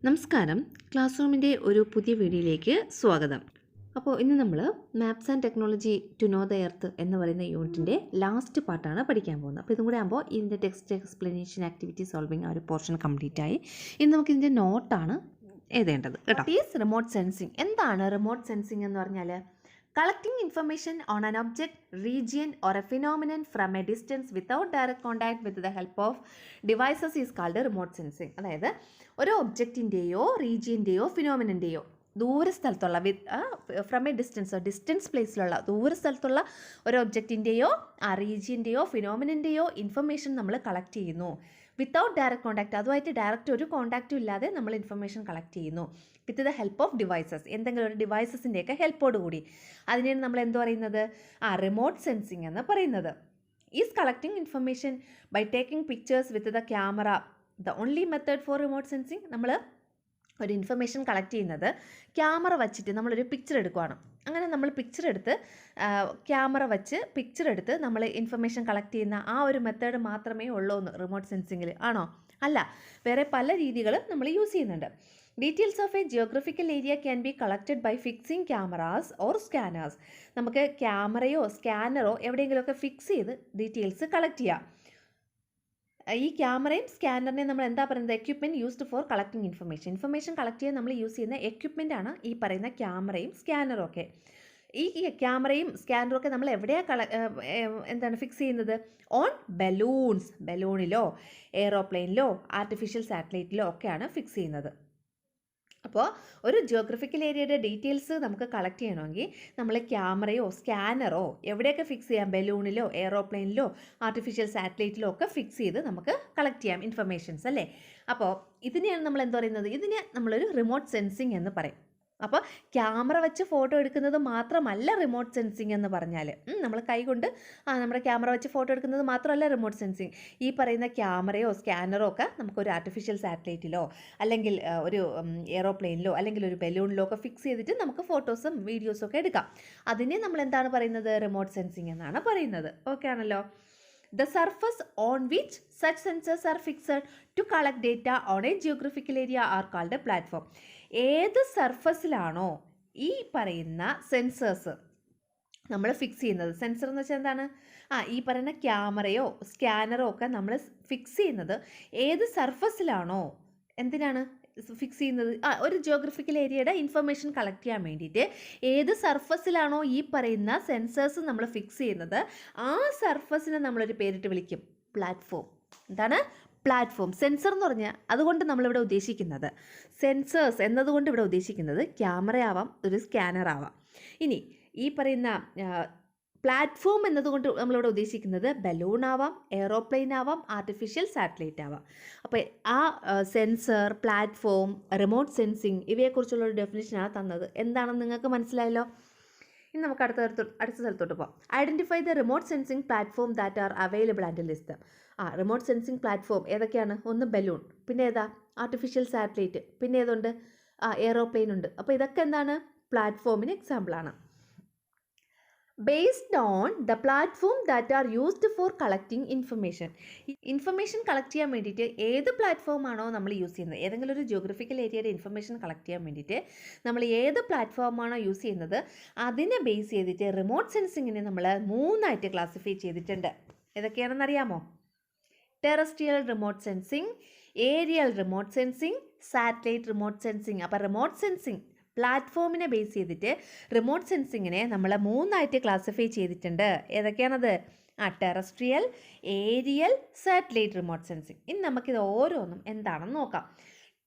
നമസ്കാരം, ക്ലാസ് റൂമിൻ്റെ ഒരു പുതിയ വീഡിയോയിലേക്ക് സ്വാഗതം. അപ്പോൾ ഇന്ന് നമ്മൾ maps and technology to know the earth എന്ന് പറയുന്ന യൂണിറ്റിൻ്റെ ലാസ്റ്റ് പാർട്ടാണ് പഠിക്കാൻ പോകുന്നത്. അപ്പോൾ ഇതും കൂടെ ആകുമ്പോൾ ഇതിൻ്റെ ടെക്സ്റ്റ് എക്സ്പ്ലനേഷൻ ആക്ടിവിറ്റി സോൾവിങ് ആ ഒരു പോർഷൻ കംപ്ലീറ്റ് ആയി. ഇന്ന് നമുക്ക് ഇതിൻ്റെ നോട്ടാണ് എഴുതേണ്ടത് കേട്ടോ. Is remote sensing. എന്താണ് റിമോട്ട് സെൻസിങ് എന്ന് പറഞ്ഞാൽ? Collecting information on an object, region or a phenomenon from a distance without direct contact with the help of devices is called remote sensing. അതായത് ഒരു ഒബ്ജക്റ്റിൻ്റെയോ റീജിയൻ്റെയോ ഫിനോമിനൻ്റെയോ ദൂരസ്ഥലത്തുള്ള ഫ്രം എ ഡിസ്റ്റൻസ് പ്ലേസിലുള്ള ദൂരസ്ഥലത്തുള്ള ഒരു ഒബ്ജക്റ്റിൻ്റെയോ ആ റീജിയൻ്റെയോ ഫിനോമിനൻ്റെയോ information നമ്മൾ collect ചെയ്യുന്നു without direct contact. അതുമായിട്ട് direct ഒരു കോൺടാക്റ്റും ഇല്ലാതെ നമ്മൾ ഇൻഫർമേഷൻ കളക്ട് ചെയ്യുന്നു വിത്ത് ദ ഹെൽപ്പ് ഓഫ് ഡിവൈസസ്. എന്തെങ്കിലും ഒരു ഡിവൈസസിൻ്റെയൊക്കെ ഹെൽപ്പോട് കൂടി. അതിനെയാണ് നമ്മൾ എന്ത് പറയുന്നത്? റിമോട്ട് സെൻസിങ് എന്ന് പറയുന്നത്. Is collecting information by taking pictures with the camera the only method for remote sensing. നമ്മൾ ഒരു ഇൻഫർമേഷൻ കളക്ട് ചെയ്യുന്നത് ക്യാമറ വച്ചിട്ട് നമ്മളൊരു പിക്ചർ എടുക്കുകയാണ്. അങ്ങനെ നമ്മൾ പിക്ചർ എടുത്ത് ക്യാമറ വച്ച് പിക്ചർ എടുത്ത് നമ്മൾ ഇൻഫർമേഷൻ കളക്ട് ചെയ്യുന്ന ആ ഒരു മെത്തേഡ് മാത്രമേ ഉള്ളൂ എന്ന് റിമോട്ട് സെൻസിങ്ങിൽ ആണോ? അല്ല, വേറെ പല രീതികൾ നമ്മൾ യൂസ് ചെയ്യുന്നുണ്ട്. Details of a geographical area can be collected by fixing cameras or scanners. നമുക്ക് ക്യാമറയോ സ്കാനറോ എവിടെയെങ്കിലുമൊക്കെ ഫിക്സ് ചെയ്ത് ഡീറ്റെയിൽസ് കളക്ട് ചെയ്യാം. ഈ ക്യാമറയും സ്കാനറിനെയും നമ്മൾ എന്താ പറയുന്നത്? Equipment used for collecting information collect ചെയ്യാൻ നമ്മൾ യൂസ് ചെയ്യുന്ന എക്യുപ്മെൻ്റ് ആണ് ഈ പറയുന്ന ക്യാമറയും സ്കാനറും ഒക്കെ. ഈ ക്യാമറയും സ്കാനറും ഒക്കെ നമ്മൾ എവിടെയാണ് ഫിക്സ് ചെയ്യുന്നത്? ഓൺ ബലൂണിലോ എയ്റോപ്ലെയിനിലോ ആർട്ടിഫിഷ്യൽ സാറ്റലൈറ്റിലോ ഒക്കെയാണ് ഫിക്സ് ചെയ്യുന്നത്. അപ്പോൾ ഒരു ജിയോഗ്രഫിക്കൽ ഏരിയയുടെ ഡീറ്റെയിൽസ് നമുക്ക് കളക്ട് ചെയ്യണമെങ്കിൽ നമ്മൾ ക്യാമറയോ സ്കാനറോ എവിടെയൊക്കെ ഫിക്സ് ചെയ്യാം? ബലൂണിലോ എയ്റോപ്ലെയിനിലോ ആർട്ടിഫിഷ്യൽ സാറ്റലൈറ്റിലോ ഒക്കെ ഫിക്സ് ചെയ്ത് നമുക്ക് കളക്ട് ചെയ്യാം ഇൻഫർമേഷൻസ് അല്ലേ. അപ്പോൾ ഇതിനെയാണ് നമ്മൾ എന്താ പറയുന്നത്? ഇതിനെ നമ്മളൊരു റിമോട്ട് സെൻസിങ് എന്ന് പറയും. അപ്പോൾ ക്യാമറ വെച്ച് ഫോട്ടോ എടുക്കുന്നത് മാത്രമല്ല റിമോട്ട് സെൻസിങ് എന്ന് പറഞ്ഞാൽ, നമ്മൾ കൈകൊണ്ട് നമ്മുടെ ക്യാമറ വെച്ച് ഫോട്ടോ എടുക്കുന്നത് മാത്രമല്ല റിമോട്ട് സെൻസിങ്. ഈ പറയുന്ന ക്യാമറയോ സ്കാനറോ ഒക്കെ നമുക്കൊരു ആർട്ടിഫിഷ്യൽ സാറ്റലൈറ്റിലോ അല്ലെങ്കിൽ ഒരു എയ്റോപ്ലെയിനിലോ അല്ലെങ്കിൽ ഒരു ബലൂണിലോ ഒക്കെ ഫിക്സ് ചെയ്തിട്ട് നമുക്ക് ഫോട്ടോസും വീഡിയോസും ഒക്കെ എടുക്കാം. അതിനെ നമ്മൾ എന്താണ് പറയുന്നത്? റിമോട്ട് സെൻസിങ് എന്നാണ് പറയുന്നത്. ഓക്കെ ആണല്ലോ. The surface on which such sensors are fixed to collect data on a geographical area are called a platform. ഏത് സർഫസിലാണോ ഈ പറയുന്ന സെൻസേഴ്സ് നമ്മൾ ഫിക്സ് ചെയ്യുന്നത്? സെൻസർ എന്ന് വെച്ചാൽ എന്താണ്? ഈ പറയുന്ന ക്യാമറയോ സ്കാനറോ ഒക്കെ നമ്മൾ ഫിക്സ് ചെയ്യുന്നത് ഏത് സർഫസിലാണോ, എന്തിനാണ് ഫിക്സ് ചെയ്യുന്നത്? ഒരു ജിയോഗ്രഫിക്കൽ ഏരിയയുടെ ഇൻഫർമേഷൻ കളക്ട് ചെയ്യാൻ വേണ്ടിയിട്ട് ഏത് സർഫസിലാണോ ഈ പറയുന്ന സെൻസേഴ്സ് നമ്മൾ ഫിക്സ് ചെയ്യുന്നത് ആ സർഫസിനെ നമ്മളൊരു പേരിട്ട് വിളിക്കും, പ്ലാറ്റ്ഫോം. എന്താണ്? പ്ലാറ്റ്ഫോം. സെൻസർ എന്ന് പറഞ്ഞാൽ അതുകൊണ്ട് നമ്മളിവിടെ ഉദ്ദേശിക്കുന്നത്, സെൻസേഴ്സ് എന്നതുകൊണ്ട് ഇവിടെ ഉദ്ദേശിക്കുന്നത് ക്യാമറ ആവാം, ഒരു സ്കാനർ ആവാം. ഇനി ഈ പറയുന്ന പ്ലാറ്റ്ഫോം എന്നതുകൊണ്ട് നമ്മളിവിടെ ഉദ്ദേശിക്കുന്നത് ബലൂൺ ആവാം, എയ്റോപ്ലെയിൻ ആവാം, ആർട്ടിഫിഷ്യൽ സാറ്റലൈറ്റ് ആവാം. അപ്പോൾ ആ സെൻസർ, പ്ലാറ്റ്ഫോം, റിമോട്ട് സെൻസിങ് ഇവയെക്കുറിച്ചുള്ളൊരു ഡെഫിനിഷനാണ് തന്നത്. എന്താണെന്ന് നിങ്ങൾക്ക് മനസ്സിലായല്ലോ. ഇനി നമുക്ക് അടുത്ത സ്ഥലത്തോട്ട് പോകാം. Identify the remote sensing platform that are available and list dum. Remote sensing platform ഏതൊക്കെയാണ്? ഒന്ന് ബലൂൺ, പിന്നെ ഏതാ? ആർട്ടിഫിഷ്യൽ സാറ്റലൈറ്റ്, പിന്നെ ഏതുണ്ട്? എയ്റോപ്ലെയിൻ ഉണ്ട്. അപ്പോൾ ഇതൊക്കെ എന്താണ്? പ്ലാറ്റ്ഫോമിന് എക്സാമ്പിളാണ്. Based on the platform that are used for collecting information collect ചെയ്യാൻ വേണ്ടിയിട്ട് ഏത് പ്ലാറ്റ്ഫോമാണോ നമ്മൾ യൂസ് ചെയ്യുന്നത്, ഏതെങ്കിലും ഒരു ജിയോഗ്രഫിക്കൽ ഏരിയയുടെ ഇൻഫർമേഷൻ കളക്ട് ചെയ്യാൻ വേണ്ടിയിട്ട് നമ്മൾ ഏത് പ്ലാറ്റ്ഫോമാണോ യൂസ് ചെയ്യുന്നത് അതിനെ ബേസ് ചെയ്തിട്ട് റിമോട്ട് സെൻസിങ്ങിനെ നമ്മൾ 3 ക്ലാസിഫൈ ചെയ്തിട്ടുണ്ട്. ഏതൊക്കെയാണെന്ന് അറിയാമോ? Terrestrial remote sensing, aerial remote sensing, satellite remote sensing. അപ്പോൾ റിമോട്ട് സെൻസിങ് പ്ലാറ്റ്ഫോമിനെ ബേസ് ചെയ്തിട്ട് റിമോട്ട് സെൻസിങ്ങിനെ നമ്മൾ 3 ക്ലാസിഫൈ ചെയ്തിട്ടുണ്ട്. ഏതൊക്കെയാണത്? Terrestrial, aerial, satellite remote sensing. ഇനി നമുക്കിത് ഓരോന്നും എന്താണെന്ന് നോക്കാം.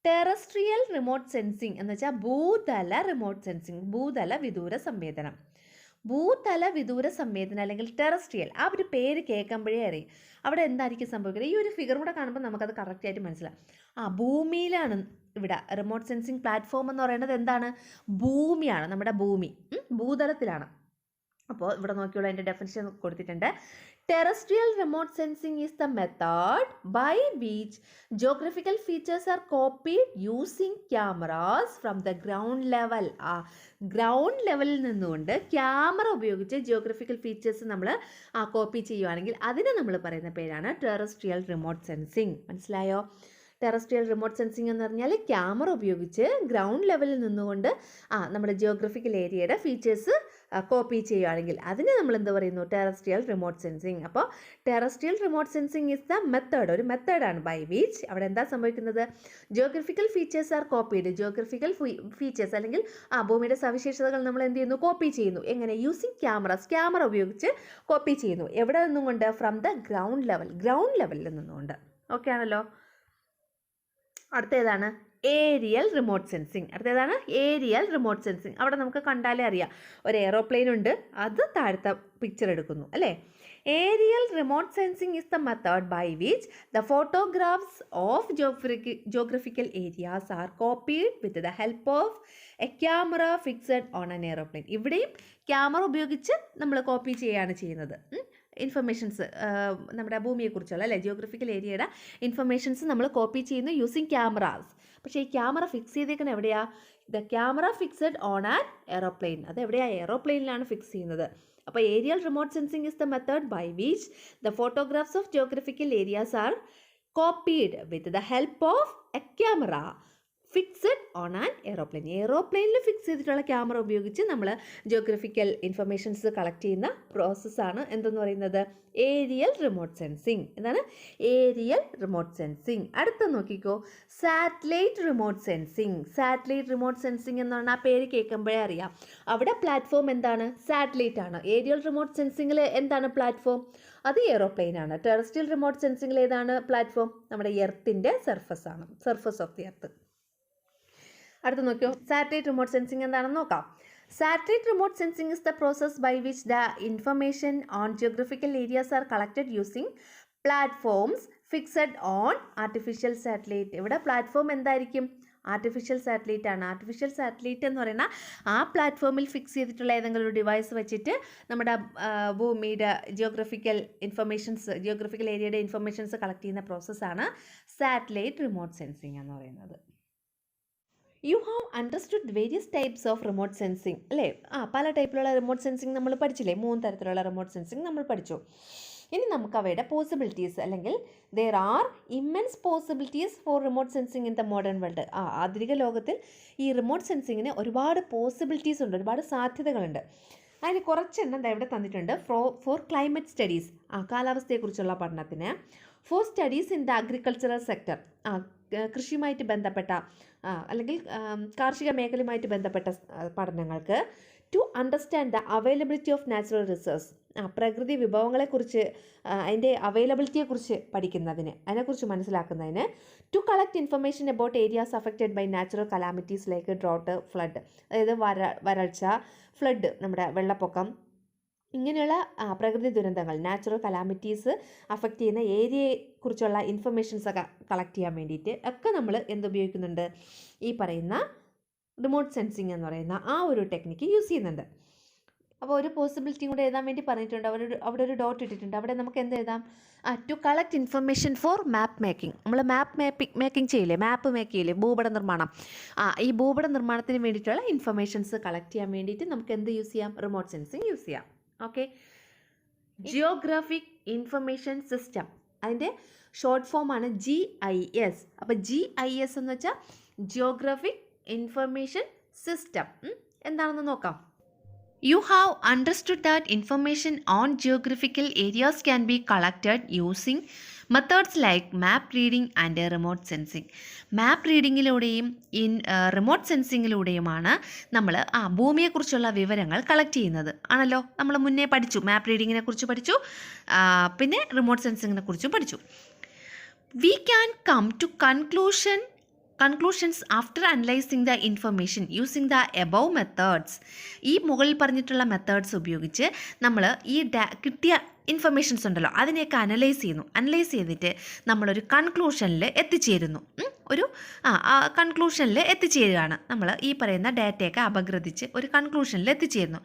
ടെറസ്ട്രിയൽ റിമോട്ട് സെൻസിങ് എന്ന് വെച്ചാൽ ഭൂതല റിമോട്ട് സെൻസിങ്, ഭൂതല വിദൂര സംവേദനം. ഭൂതല വിദൂര സംവേദനം അല്ലെങ്കിൽ ടെറസ്ട്രിയൽ, ആ ഒരു പേര് കേൾക്കുമ്പോഴേ അറിയും അവിടെ എന്തായിരിക്കും സംഭവിക്കുന്നത്. ഈ ഒരു ഫിഗർ കൂടെ കാണുമ്പോൾ നമുക്കത് കറക്റ്റായിട്ട് മനസ്സിലാവും. ഭൂമിയിലാണ് ഇവിടെ റിമോട്ട് സെൻസിങ് പ്ലാറ്റ്ഫോം എന്ന് പറയുന്നത്. എന്താണ്? ഭൂമിയാണ്, നമ്മുടെ ഭൂമി ഭൂതലത്തിലാണ്. അപ്പോൾ ഇവിടെ നോക്കിയുള്ള അതിൻ്റെ ഡെഫിനിഷൻ കൊടുത്തിട്ടുണ്ട്. Terrestrial remote sensing is the method by which geographical features are copied using cameras from the ground level. Ground ലെവലിൽ നിന്നുകൊണ്ട് ക്യാമറ ഉപയോഗിച്ച് ജിയോഗ്രഫിക്കൽ ഫീച്ചേഴ്സ് നമ്മൾ കോപ്പി ചെയ്യുവാണെങ്കിൽ അതിനെ നമ്മൾ പറയുന്ന പേരാണ് ടെറസ്ട്രിയൽ റിമോട്ട് സെൻസിങ്. മനസ്സിലായോ? ടെറസ്ട്രിയൽ റിമോട്ട് സെൻസിങ് എന്ന് പറഞ്ഞാൽ ക്യാമറ ഉപയോഗിച്ച് ഗ്രൗണ്ട് ലെവലിൽ നിന്നുകൊണ്ട് നമ്മുടെ ജിയോഗ്രഫിക്കൽ ഏരിയയുടെ ഫീച്ചേഴ്സ് കോപ്പി ചെയ്യുകയാണെങ്കിൽ അതിന് നമ്മൾ എന്ത് പറയുന്നു, ടെറസ്ട്രിയൽ റിമോട്ട് സെൻസിങ്. അപ്പോൾ terrestrial remote sensing is the method, ഒരു മെത്തേഡാണ് ബൈ വിച്ച് അവിടെ എന്താ സംഭവിക്കുന്നത്, geographical features are copied, geographical features അല്ലെങ്കിൽ ഭൂമിയുടെ സവിശേഷതകൾ നമ്മൾ എന്ത് ചെയ്യുന്നു, കോപ്പി ചെയ്യുന്നു. എങ്ങനെ, യൂസിങ് ക്യാമറ ഉപയോഗിച്ച് കോപ്പി ചെയ്യുന്നു. എവിടെ നിന്നുകൊണ്ട്, ഫ്രം ദ ഗ്രൗണ്ട് ലെവലിൽ നിന്നുകൊണ്ട്. ഓക്കെ ആണല്ലോ. അടുത്തേതാണ് ഏരിയൽ റിമോട്ട് സെൻസിങ്. അവിടെ നമുക്ക് കണ്ടാലേ അറിയാം, ഒരു എയ്റോപ്ലെയിൻ ഉണ്ട്, അത് താഴത്തെ പിക്ചർ എടുക്കുന്നു അല്ലേ. Aerial remote sensing is the method by which the photographs of geographical areas are copied with the help of a camera fixed on an aeroplane. ഇവിടെയും ക്യാമറ ഉപയോഗിച്ച് നമ്മൾ കോപ്പി ചെയ്യുകയാണ് ചെയ്യുന്നത്. ഇൻഫർമേഷൻസ് നമ്മുടെ ഭൂമിയെക്കുറിച്ചുള്ള അല്ലേ, ജിയോഗ്രഫിക്കൽ ഏരിയയുടെ ഇൻഫർമേഷൻസ് നമ്മൾ കോപ്പി ചെയ്യുന്നു യൂസിങ് ക്യാമറാസ്. പക്ഷേ ഈ ക്യാമറ ഫിക്സ് ചെയ്തേക്കുന്നത് എവിടെയാ, the camera fixed on an aeroplane. അത് എവിടെയാ, എയ്റോപ്ലെയിനിലാണ് ഫിക്സ് ചെയ്യുന്നത്. അപ്പോൾ aerial remote sensing is the method by which the photographs of geographical areas are copied with the help of a camera fixed on an എയ്റോപ്ലെയിനിൽ fix ചെയ്തിട്ടുള്ള camera ഉപയോഗിച്ച് നമ്മൾ geographical informations collect ചെയ്യുന്ന പ്രോസസ്സാണ് എന്തെന്ന് പറയുന്നത്, ഏരിയൽ റിമോട്ട് സെൻസിങ്. എന്താണ് aerial remote sensing? അടുത്ത നോക്കിക്കോ, സാറ്റലൈറ്റ് റിമോട്ട് സെൻസിങ് എന്ന് പറഞ്ഞാൽ ആ പേര് കേൾക്കുമ്പോഴേ അറിയാം, അവിടെ പ്ലാറ്റ്ഫോം എന്താണ്, സാറ്റലൈറ്റ് ആണ്. ഏരിയൽ റിമോട്ട് സെൻസിങ്ങിൽ എന്താണ് പ്ലാറ്റ്ഫോം, അത് എയ്റോപ്ലെയിൻ ആണ്. ടെറസ്ട്രിയൽ റിമോട്ട് സെൻസിങ്ങിൽ ഏതാണ് പ്ലാറ്റ്ഫോം, നമ്മുടെ എർത്തിൻ്റെ സർഫസ് ആണ്, സർഫസ് ഓഫ് ദി എർത്ത്. അടുത്ത് നോക്കിയോ, സാറ്റലൈറ്റ് റിമോട്ട് സെൻസിങ് എന്താണെന്ന് നോക്കാം. Satellite remote sensing is the process by which the information on geographical areas are collected using platforms fixed on artificial satellite. ഇവിടെ platform എന്തായിരിക്കും, artificial satellite ആണ്. Artificial satellite എന്ന് പറയുന്ന ആ പ്ലാറ്റ്ഫോമിൽ ഫിക്സ് ചെയ്തിട്ടുള്ള ഏതെങ്കിലും ഒരു ഡിവൈസ് വെച്ചിട്ട് നമ്മുടെ ഭൂമിയുടെ ജിയോഗ്രഫിക്കൽ ഏരിയയുടെ ഇൻഫർമേഷൻസ് കളക്ട് ചെയ്യുന്ന പ്രോസസ്സാണ് സാറ്റലൈറ്റ് റിമോട്ട് സെൻസിങ് എന്ന് പറയുന്നത്. You have understood various types of remote sensing അല്ലേ. പല ടൈപ്പിലുള്ള റിമോട്ട് സെൻസിങ് നമ്മൾ പഠിച്ചില്ലേ, 3 തരത്തിലുള്ള റിമോട്ട് സെൻസിങ് നമ്മൾ പഠിച്ചു. ഇനി നമുക്ക് അവയുടെ പോസിബിലിറ്റീസ്, അല്ലെങ്കിൽ there are immense possibilities for remote sensing in the modern world. ആധുനിക ലോകത്തിൽ ഈ റിമോട്ട് സെൻസിങ്ങിന് ഒരുപാട് പോസിബിലിറ്റീസ് ഉണ്ട്, ഒരുപാട് സാധ്യതകളുണ്ട്. അതിന് കുറച്ചെണ്ണം ഇവിടെ തന്നിട്ടുണ്ട്. ഫോർ ക്ലൈമറ്റ് സ്റ്റഡീസ്, കാലാവസ്ഥയെക്കുറിച്ചുള്ള പഠനത്തിന്. For studies in the agricultural sector, കൃഷിയുമായിട്ട് ബന്ധപ്പെട്ട അല്ലെങ്കിൽ കാർഷിക മേഖലയുമായിട്ട് ബന്ധപ്പെട്ട പഠനങ്ങൾക്ക്. To understand the availability of natural resource, പ്രകൃതി വിഭവങ്ങളെക്കുറിച്ച് അതിൻ്റെ അവൈലബിലിറ്റിയെക്കുറിച്ച് പഠിക്കുന്നതിന്, അതിനെക്കുറിച്ച് മനസ്സിലാക്കുന്നതിന്. To collect information about areas affected by natural calamities like drought, flood, അതായത് വരൾച്ച, ഫ്ലഡ്, നമ്മുടെ വെള്ളപ്പൊക്കം, ഇങ്ങനെയുള്ള പ്രകൃതി ദുരന്തങ്ങൾ, നാച്ചുറൽ കലാമിറ്റീസ് അഫക്റ്റ് ചെയ്യുന്ന ഏരിയയെക്കുറിച്ചുള്ള ഇൻഫർമേഷൻസ് ഒക്കെ കളക്ട് ചെയ്യാൻ വേണ്ടിയിട്ട് ഒക്കെ നമ്മൾ എന്തുപയോഗിക്കുന്നുണ്ട്, ഈ പറയുന്ന റിമോട്ട് സെൻസിങ് എന്ന് പറയുന്ന ആ ഒരു ടെക്നിക്ക് യൂസ് ചെയ്യുന്നുണ്ട്. അപ്പോൾ ഒരു പോസിബിലിറ്റി കൂടെ എഴുതാൻ വേണ്ടി പറഞ്ഞിട്ടുണ്ട്, അവിടെ ഒരു ഡോട്ട് ഇട്ടിട്ടുണ്ട്. അവിടെ നമുക്ക് എന്ത് എഴുതാം, to collect information for map making. നമ്മൾ മാപ്പ് മേക്കിംഗ് ചെയ്യില്ലേ, മാപ്പ് മേക്ക് ചെയ്യില്ലേ, ഭൂപട നിർമ്മാണം. ഈ ഭൂപട നിർമ്മാണത്തിന് വേണ്ടിയിട്ടുള്ള ഇൻഫർമേഷൻസ് കളക്ട് ചെയ്യാൻ വേണ്ടിയിട്ട് നമുക്ക് എന്ത് യൂസ് ചെയ്യാം, റിമോട്ട് സെൻസിങ് യൂസ് ചെയ്യാം. ഓക്കെ, ജിയോഗ്രാഫിക് ഇൻഫർമേഷൻ സിസ്റ്റം, അതിൻ്റെ ഷോർട്ട് ഫോമാണ് GIS. അപ്പോൾ GIS എന്ന് വെച്ചാൽ ജിയോഗ്രാഫിക് ഇൻഫർമേഷൻ സിസ്റ്റം എന്താണെന്ന് നോക്കാം. You have understood that information on geographical areas can be collected using methods like map reading and remote sensing. Map റീഡിങ്ങിലൂടെയും remote സെൻസിങ്ങിലൂടെയുമാണ് നമ്മൾ ഭൂമിയെക്കുറിച്ചുള്ള വിവരങ്ങൾ കളക്ട് ചെയ്യുന്നത് ആണല്ലോ. നമ്മൾ മുന്നേ പഠിച്ചു, മാപ്പ് റീഡിങ്ങിനെ കുറിച്ച് പഠിച്ചു, പിന്നെ റിമോട്ട് സെൻസിങ്ങിനെ കുറിച്ചും പഠിച്ചു. We can come to conclusions after analyzing the information using the above methods. ഈ മുകളിൽ പറഞ്ഞിട്ടുള്ള മെത്തേഡ്സ് ഉപയോഗിച്ച് നമ്മൾ ഈ കിട്ടിയ ഇൻഫർമേഷൻസ് ഉണ്ടല്ലോ അതിനെയൊക്കെ അനലൈസ് ചെയ്തിട്ട് നമ്മളൊരു കൺക്ലൂഷനിൽ എത്തിച്ചേരുന്നു. കൺക്ലൂഷനിൽ എത്തിച്ചേരുകയാണ് നമ്മൾ. ഈ പറയുന്ന ഡാറ്റയൊക്കെ അപഗ്രഥിച്ച് ഒരു കൺക്ലൂഷനിൽ എത്തിച്ചേരുന്നു.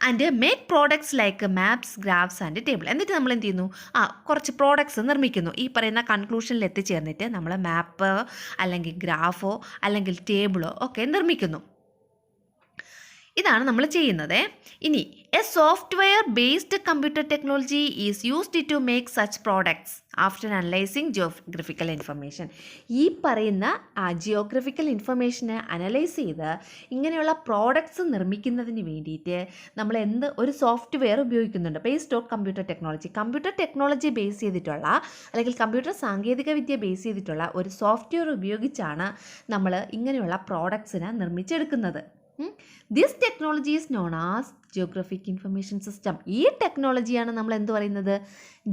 And make products like maps, graphs and table. എന്നിട്ട് നമ്മൾ എന്ത് ചെയ്യുന്നു, കുറച്ച് പ്രോഡക്ട്സ് നിർമ്മിക്കുന്നു. ഈ പറയുന്ന കൺക്ലൂഷനിൽ എത്തിച്ചേർന്നിട്ട് നമ്മൾ മാപ്പ് അല്ലെങ്കിൽ ഗ്രാഫോ അല്ലെങ്കിൽ ടേബിളോ ഒക്കെ നിർമ്മിക്കുന്നു. ഇതാണ് നമ്മൾ ചെയ്യുന്നത്. ഇനി a software based computer technology is used to make such products after analysing geographical information. ഈ പറയുന്ന ജിയോഗ്രഫിക്കൽ ഇൻഫർമേഷനെ അനലൈസ് ചെയ്ത് ഇങ്ങനെയുള്ള പ്രോഡക്ട്സ് നിർമ്മിക്കുന്നതിന് വേണ്ടിയിട്ട് നമ്മൾ ഒരു സോഫ്റ്റ്വെയർ ഉപയോഗിക്കുന്നുണ്ട് based on computer technology base ചെയ്തിട്ടുള്ള അല്ലെങ്കിൽ കമ്പ്യൂട്ടർ സാങ്കേതിക വിദ്യ ബേസ് ചെയ്തിട്ടുള്ള ഒരു സോഫ്റ്റ്വെയർ ഉപയോഗിച്ചാണ് നമ്മൾ ഇങ്ങനെയുള്ള പ്രോഡക്ട്സിനെ നിർമ്മിച്ചെടുക്കുന്നത്. This technology is known as geographic information system. ഈ ടെക്നോളജിയാണ് നമ്മൾ എന്ത് പറയുന്നത്?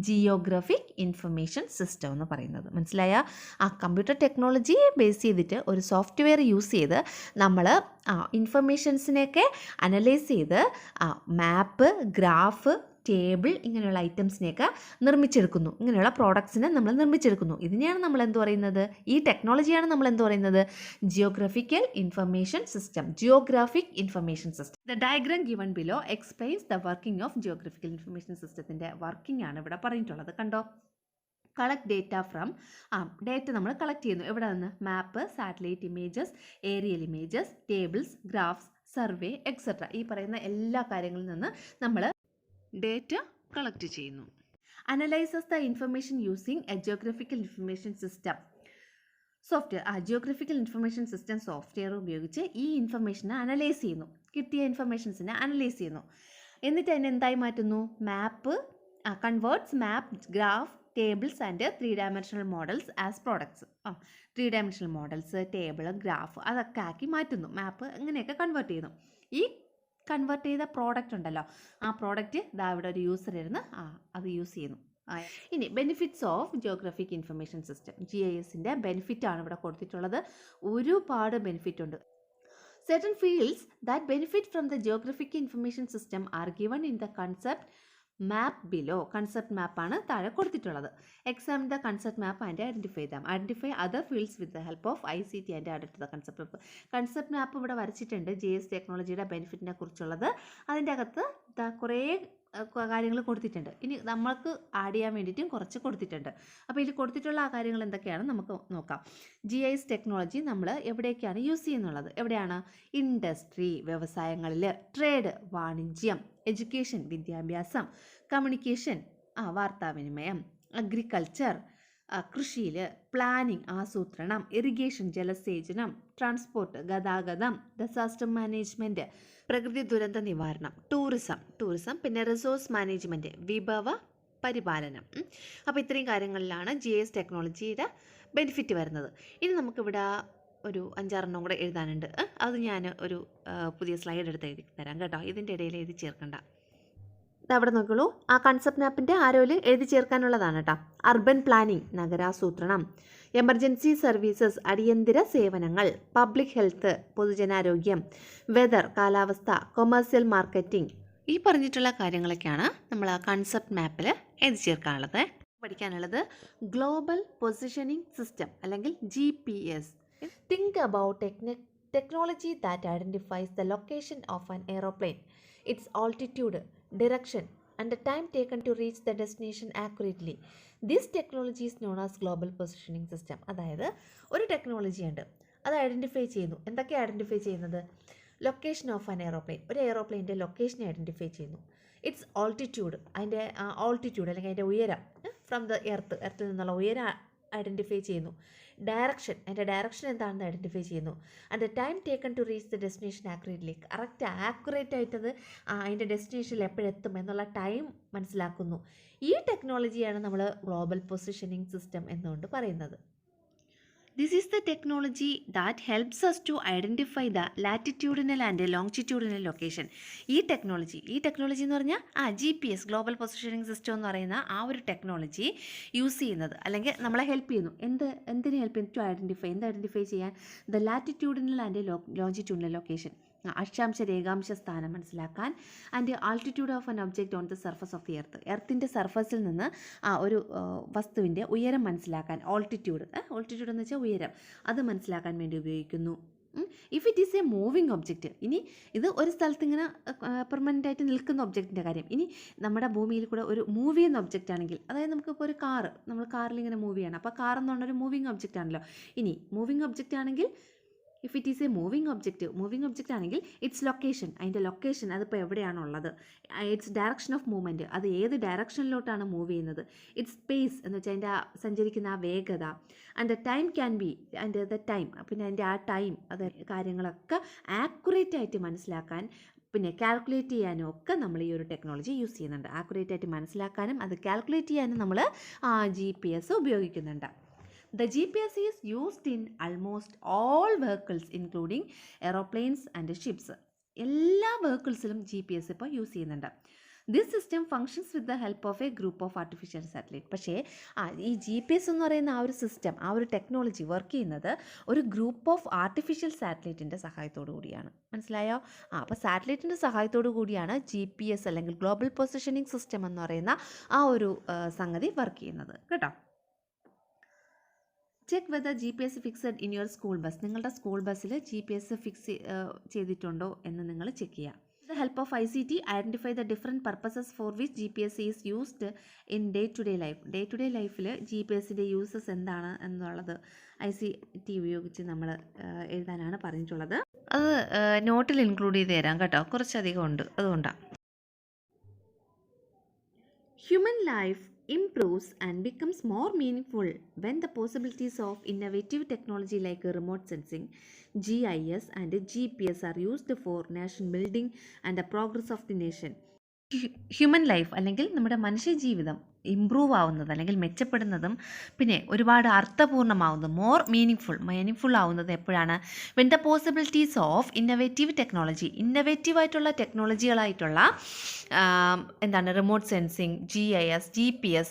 ജിയോഗ്രഫിക് ഇൻഫർമേഷൻ സിസ്റ്റം എന്ന് പറയുന്നത്. മനസ്സിലായ? ആ കമ്പ്യൂട്ടർ ടെക്നോളജി ബേസ് ചെയ്തിട്ട് ഒരു സോഫ്റ്റ്വെയർ യൂസ് ചെയ്ത് നമ്മൾ ഇൻഫർമേഷൻസിനെയൊക്കെ അനലൈസ് ചെയ്ത് മാപ്പ്, ഗ്രാഫ്, ടേബിൾ ഇങ്ങനെയുള്ള ഐറ്റംസിനെയൊക്കെ നിർമ്മിച്ചെടുക്കുന്നു. ഇങ്ങനെയുള്ള പ്രോഡക്ട്സിനെ നമ്മൾ നിർമ്മിച്ചെടുക്കുന്നു. ഇതിനെയാണ് നമ്മൾ എന്ത് പറയുന്നത്? ഈ ടെക്നോളജിയാണ് നമ്മൾ എന്ത് പറയുന്നത്? Geographical information system. Geographic information system. The diagram given below explains the working of geographical information സിസ്റ്റത്തിൻ്റെ വർക്കിംഗ് ആണ് ഇവിടെ പറഞ്ഞിട്ടുള്ളത്. കണ്ടോ? കളക്ട് ഡേറ്റ ഫ്രം ഡേറ്റ നമ്മൾ കളക്ട് ചെയ്യുന്നു. എവിടെ നിന്ന്? Map, satellite images, aerial images, tables, graphs, survey etcetera. ഈ പറയുന്ന എല്ലാ കാര്യങ്ങളിൽ നിന്ന് നമ്മൾ ഡേറ്റ കളക്ട് ചെയ്യുന്നു. Analyses the information using a geographical information system software. Geographical information system software ഉപയോഗിച്ച് ഈ ഇൻഫർമേഷനെ അനലൈസ് ചെയ്യുന്നു. കിട്ടിയ ഇൻഫർമേഷൻസിനെ അനലൈസ് ചെയ്യുന്നു. എന്നിട്ട് അതിനെ എന്തായി മാറ്റുന്നു? Map, converts map, graph, tables and 3D models as products. 3D models, table, graph അതൊക്കെ ആക്കി മാറ്റുന്നു. മാപ്പ് ഇങ്ങനെയൊക്കെ കൺവേർട്ട് ചെയ്യുന്നു. ഈ കൺവേർട്ട് ചെയ്ത പ്രോഡക്റ്റ് ഉണ്ടല്ലോ, ആ പ്രോഡക്റ്റ് ഇവിടെ ഒരു യൂസർ ഇരുന്ന് അത് യൂസ് ചെയ്യുന്നു. ഇനി benefits of geographic information system. GISൻ്റെ ബെനിഫിറ്റാണ് ഇവിടെ കൊടുത്തിട്ടുള്ളത്. ഒരുപാട് ബെനിഫിറ്റ് ഉണ്ട്. Certain fields that benefit from the geographic information system are given in the concept map below. Concept മാപ്പാണ് താഴെ കൊടുത്തിട്ടുള്ളത്. Examine the concept map and identify them. Identify other fields with the help of ICT and add to the concept map. Concept map ഇവിടെ വരച്ചിട്ടുണ്ട്. GIS ടെക്നോളജിയുടെ ബെനിഫിറ്റിനെ കുറിച്ചുള്ളത്. അതിൻ്റെ അകത്ത് കുറേ കാര്യങ്ങൾ കൊടുത്തിട്ടുണ്ട്. ഇനി നമ്മൾക്ക് ആഡ് ചെയ്യാൻ വേണ്ടിയിട്ടും കുറച്ച് കൊടുത്തിട്ടുണ്ട്. അപ്പോൾ ഇതിൽ കൊടുത്തിട്ടുള്ള ആ കാര്യങ്ങൾ എന്തൊക്കെയാണ് നമുക്ക് നോക്കാം. GIS ടെക്നോളജി നമ്മൾ എവിടേക്കാണ് യൂസ് ചെയ്യുന്നുള്ളത്? എവിടെയാണ്? ഇൻഡസ്ട്രി, വ്യവസായങ്ങളിൽ, ട്രേഡ്, വാണിജ്യം, എഡ്യൂക്കേഷൻ, വിദ്യാഭ്യാസം, കമ്മ്യൂണിക്കേഷൻ, വാർത്താവിനിമയം, അഗ്രികൾച്ചർ, കൃഷിയിൽ, പ്ലാനിംഗ്, ആസൂത്രണം, ഇറിഗേഷൻ, ജലസേചനം, ട്രാൻസ്പോർട്ട്, ഗതാഗതം, ഡിസാസ്റ്റർ മാനേജ്മെൻറ്റ്, പ്രകൃതി ദുരന്ത നിവാരണം, ടൂറിസം, പിന്നെ റിസോഴ്സ് മാനേജ്മെൻറ്റ്, വിഭവ പരിപാലനം. അപ്പോൾ ഇത്രയും കാര്യങ്ങളിലാണ് GIS ടെക്നോളജിയുടെ ബെനിഫിറ്റ് വരുന്നത്. ഇനി നമുക്കിവിടെ ഒരു 5-6 കൂടെ എഴുതാനുണ്ട്. അത് ഞാൻ ഒരു പുതിയ സ്ലൈഡ് എടുത്ത് എഴുതി തരാം കേട്ടോ. ഇതിൻ്റെ ഇടയിൽ എഴുതി ചേർക്കണ്ട. അവിടെ നോക്കുള്ളൂ. ആ കൺസെപ്റ്റ് മാപ്പിൻ്റെ ആരോയിൽ എഴുതി ചേർക്കാനുള്ളതാണ് കേട്ടോ. അർബൻ പ്ലാനിംഗ്, നഗരാസൂത്രണം, എമർജൻസി സർവീസസ്, അടിയന്തര സേവനങ്ങൾ, പബ്ലിക് ഹെൽത്ത്, പൊതുജനാരോഗ്യം, വെതർ, കാലാവസ്ഥ, കൊമേഴ്സ്യൽ മാർക്കറ്റിംഗ്. ഈ പറഞ്ഞിട്ടുള്ള കാര്യങ്ങളൊക്കെയാണ് നമ്മൾ ആ കൺസെപ്റ്റ് മാപ്പിൽ എഴുതി ചേർക്കാനുള്ളത്. പഠിക്കാനുള്ളത് ഗ്ലോബൽ പൊസിഷനിങ് സിസ്റ്റം അല്ലെങ്കിൽ GPS. Think about technology that identifies the location of an aeroplane, it's altitude, direction and the time taken to reach the destination accurately. This technology is known as global positioning system. അതായത് ഒരു technology ഉണ്ട്, അത് identify ചെയ്യുന്നു. എന്തൊക്കെയാണ് identify ചെയ്യുന്നത്? Location of an aeroplane, ഒരു എയ്റോപ്ലെയിൻ്റെ ലൊക്കേഷനെ identify ചെയ്യുന്നു. It's altitude, അതിൻ്റെ ഓൾട്ടിറ്റ്യൂഡ് അല്ലെങ്കിൽ അതിൻ്റെ ഉയരം, ഫ്രം ദ എർത്തിൽ നിന്നുള്ള ഉയരം ഐഡൻറ്റിഫൈ ചെയ്യുന്നു. ഡയറക്ഷൻ, അതിൻ്റെ ഡയറക്ഷൻ എന്താണെന്ന് ഐഡൻറ്റിഫൈ ചെയ്യുന്നു. And the time taken to reach the destination accurately, accurate ആയിട്ടത് അതിൻ്റെ ഡെസ്റ്റിനേഷനിൽ എപ്പോഴെത്തും എന്നുള്ള ടൈം മനസ്സിലാക്കുന്നു. ഈ ടെക്നോളജിയാണ് നമ്മൾ ഗ്ലോബൽ പൊസിഷനിങ് സിസ്റ്റം എന്നുകൊണ്ട് പറയുന്നത്. This is the technology that helps us to identify the latitudinal and longitudinal location. ഈ ടെക്നോളജി എന്ന് പറഞ്ഞാൽ GPS, ഗ്ലോബൽ പൊസിഷനിങ് സിസ്റ്റം എന്ന് പറയുന്ന ആ ഒരു ടെക്നോളജി യൂസ് ചെയ്യുന്നത് അല്ലെങ്കിൽ നമ്മളെ ഹെൽപ്പ് ചെയ്യുന്നു. എന്തിന് ഹെൽപ്പ് ചെയ്യുന്നു? ടു ഐഡൻറ്റിഫൈ ചെയ്യാൻ the latitudinal and longitudinal location, അക്ഷാംശ രേഖാംശ സ്ഥാനം മനസ്സിലാക്കാൻ, and altitude of an object on the surface of the എർത്തിൻ്റെ സർഫസിൽ നിന്ന് ഒരു വസ്തുവിൻ്റെ ഉയരം മനസ്സിലാക്കാൻ ഓൾട്ടിറ്റ്യൂഡ് എന്ന് വെച്ചാൽ ഉയരം, അത് മനസ്സിലാക്കാൻ വേണ്ടി ഉപയോഗിക്കുന്നു. If it is A moving object, ഇനി ഇത് ഒരു സ്ഥലത്ത് ഇങ്ങനെ പെർമനൻ്റ് ആയിട്ട് നിൽക്കുന്ന ഒബ്ജക്റ്റിൻ്റെ കാര്യം. ഇനി നമ്മുടെ ഭൂമിയിൽ കൂടെ ഒരു മൂവ് ചെയ്യുന്ന ഒബ്ജക്റ്റ് ആണെങ്കിൽ, അതായത് നമുക്കിപ്പോൾ ഒരു നമ്മൾ കാറിൽ ഇങ്ങനെ മൂവ് ചെയ്യണം, അപ്പോൾ കാർ എന്ന് പറഞ്ഞൊരു മൂവിങ് ഒബ്ജക്റ്റ് ആണല്ലോ. ഇനി മൂവിങ് ഒബ്ജക്റ്റ് ആണെങ്കിൽ if it is A moving object ആണെങ്കിൽ ഇറ്റ്സ് ലൊക്കേഷൻ, അതിൻ്റെ ലൊക്കേഷൻ അതിപ്പോൾ എവിടെയാണുള്ളത്. ഇറ്റ്സ് ഡയറക്ഷൻ ഓഫ് മൂവ്മെൻറ്റ്, അത് ഏത് ഡയറക്ഷനിലോട്ടാണ് മൂവ് ചെയ്യുന്നത്. ഇറ്റ്സ് സ്പേസ് എന്ന് വെച്ചാൽ അതിൻ്റെ സഞ്ചരിക്കുന്ന ആ വേഗത. And the time can be, and the time, പിന്നെ അതിൻ്റെ ആ ടൈം, അത് കാര്യങ്ങളൊക്കെ ആക്യുറേറ്റ് ആയിട്ട് മനസ്സിലാക്കാൻ, പിന്നെ കാൽക്കുലേറ്റ് ചെയ്യാനും ഒക്കെ നമ്മൾ ഈ ഒരു ടെക്നോളജി യൂസ് ചെയ്യുന്നുണ്ട്. ആക്യുറേറ്റ് ആയിട്ട് മനസ്സിലാക്കാനും അത് കാൽക്കുലേറ്റ് ചെയ്യാനും നമ്മൾ GPS ഉപയോഗിക്കുന്നുണ്ട്. The GPS is used in almost all vehicles including aeroplanes and ships. എല്ലാ വെഹിക്കിൾസിലും GPS ഇപ്പോൾ യൂസ് ചെയ്യുന്നുണ്ട്. This system functions with the help of A group of artificial satellite. പക്ഷേ ഈ GPS എന്ന് പറയുന്ന ആ ഒരു സിസ്റ്റം, ആ ഒരു ടെക്നോളജി വർക്ക് ചെയ്യുന്നത് ഒരു ഗ്രൂപ്പ് ഓഫ് ആർട്ടിഫിഷ്യൽ സാറ്റലൈറ്റിൻ്റെ സഹായത്തോടു കൂടിയാണ്. മനസ്സിലായോ? അപ്പോൾ സാറ്റലൈറ്റിൻ്റെ സഹായത്തോടു കൂടിയാണ് GPS അല്ലെങ്കിൽ ഗ്ലോബൽ പൊസിഷനിങ് സിസ്റ്റം എന്ന് പറയുന്ന ആ ഒരു സംഗതി വർക്ക് ചെയ്യുന്നത് കേട്ടോ. Check whether GPS fixed in your school bus. നിങ്ങളുടെ സ്കൂൾ ബസ്സിൽ GPS ഫിക്സ് ചെയ്തിട്ടുണ്ടോ എന്ന് നിങ്ങൾ ചെക്ക് ചെയ്യുക. The help of ICT identify the different purposes for which GPS is used in day to day life. Day to day ലൈഫിൽ GPSൻ്റെ uses എന്താണ് എന്നുള്ളത് ICT ഉപയോഗിച്ച് നമ്മൾ എഴുതാനാണ് പറഞ്ഞിട്ടുള്ളത്. അത് നോട്ടിൽ ഇൻക്ലൂഡ് ചെയ്ത് തരാം കേട്ടോ, കുറച്ചധികം ഉണ്ട്, അതുകൊണ്ടാണ്. Human life improves and becomes more meaningful when the possibilities of innovative technology like remote sensing, GIS and GPS are used for nation building and the progress of the nation. Human life അല്ലെങ്കിൽ നമ്മുടെ മനുഷ്യജീവിതം improve ആവുന്നത് അല്ലെങ്കിൽ മെച്ചപ്പെടുന്നതും പിന്നെ ഒരുപാട് അർത്ഥപൂർണ്ണമാവുന്നത്, more meaningful ആവുന്നത് എപ്പോഴാണ്? When the possibilities of innovative technology, ഇന്നോവേറ്റീവായിട്ടുള്ള ടെക്നോളജികളായിട്ടുള്ള റിമോട്ട് സെൻസിങ്, GIS, GPS,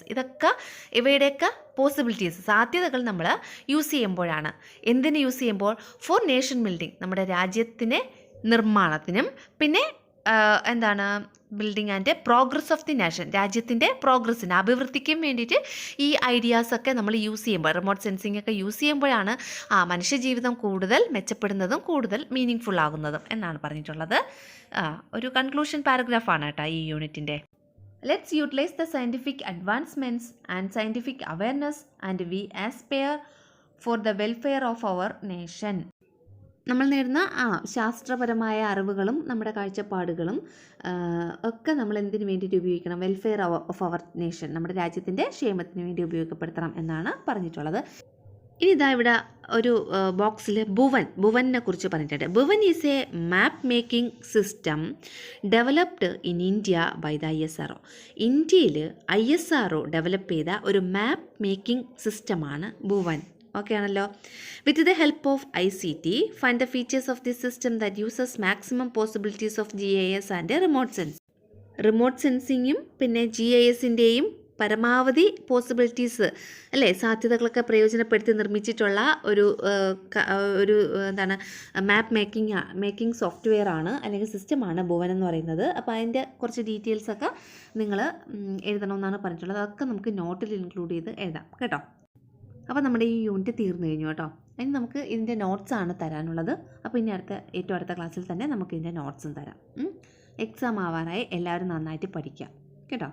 ഇവയുടെയൊക്കെ പോസിബിലിറ്റീസ്, സാധ്യതകൾ നമ്മൾ യൂസ് ചെയ്യുമ്പോഴാണ്. എന്തിന് യൂസ് ചെയ്യുമ്പോൾ? ഫോർ നേഷൻ ബിൽഡിംഗ്, നമ്മുടെ രാജ്യത്തിൻ്റെ നിർമ്മാണത്തിനും പിന്നെ building and progress of the nation, രാജ്യത്തിൻ്റെ പ്രോഗ്രസ്സിന്, അഭിവൃദ്ധിക്കും വേണ്ടിയിട്ട് ഈ ഐഡിയാസൊക്കെ നമ്മൾ യൂസ് ചെയ്യുമ്പോൾ, റിമോട്ട് സെൻസിങ് ഒക്കെ യൂസ് ചെയ്യുമ്പോഴാണ് മനുഷ്യജീവിതം കൂടുതൽ മെച്ചപ്പെടുന്നതും കൂടുതൽ മീനിങ് ആകുന്നതും എന്നാണ് പറഞ്ഞിട്ടുള്ളത്. ഒരു കൺക്ലൂഷൻ പാരഗ്രാഫാണ് കേട്ടോ ഈ യൂണിറ്റിൻ്റെ. Let's utilize the scientific advancements and scientific awareness and we aspire for the welfare of our nation. നമ്മൾ നേടുന്ന ശാസ്ത്രപരമായ അറിവുകളും നമ്മുടെ കാഴ്ചപ്പാടുകളും ഒക്കെ നമ്മൾ എന്തിനു വേണ്ടിയിട്ട് ഉപയോഗിക്കണം? വെൽഫെയർ ഓഫ് അവർ നേഷൻ, നമ്മുടെ രാജ്യത്തിൻ്റെ ക്ഷേമത്തിന് വേണ്ടി ഉപയോഗപ്പെടുത്തണം എന്നാണ് പറഞ്ഞിട്ടുള്ളത്. ഇനി ഇതാ ഇവിടെ ഒരു ബോക്സിൽ ഭുവനെ കുറിച്ച് പറഞ്ഞിട്ടുണ്ട്. Bhuvan is a map making system developed in India by the ISRO. ഇന്ത്യയിൽ ISRO ഡെവലപ്പ് ചെയ്ത ഒരു മാപ്പ് മേക്കിംഗ് സിസ്റ്റമാണ് ഭുവൻ. ഓക്കെ ആണല്ലോ. With the help of ICT find the features of this system that uses maximum possibilities of GIS and remote സെൻസിങ്ങും പിന്നെ GISൻ്റെയും പരമാവധി possibilities അല്ലേ, സാധ്യതകളൊക്കെ പ്രയോജനപ്പെടുത്തി നിർമ്മിച്ചിട്ടുള്ള ഒരു മാപ്പ് മേക്കിംഗ് സോഫ്റ്റ്വെയർ ആണ് അല്ലെങ്കിൽ സിസ്റ്റമാണ് ഭുവൻ എന്ന് പറയുന്നത്. അപ്പോൾ അതിൻ്റെ കുറച്ച് ഡീറ്റെയിൽസൊക്കെ നിങ്ങൾ എഴുതണമെന്നാണ് പറഞ്ഞിട്ടുള്ളത്. അതൊക്കെ നമുക്ക് നോട്ടിൽ ഇൻക്ലൂഡ് ചെയ്ത് എഴുതാം കേട്ടോ. അപ്പോൾ നമ്മുടെ ഈ യൂണിറ്റ് തീർന്നു കഴിഞ്ഞു കേട്ടോ. ഇനി നമുക്ക് ഇതിൻ്റെ നോട്ട്സാണ് തരാനുള്ളത്. അപ്പോൾ ഇനി ഏറ്റവും അടുത്ത ക്ലാസ്സിൽ തന്നെ നമുക്ക് ഇതിൻ്റെ നോട്ട്സും തരാം. എക്സാം ആവാറായി എല്ലാവരും നന്നായിട്ട് പഠിക്കാം കേട്ടോ.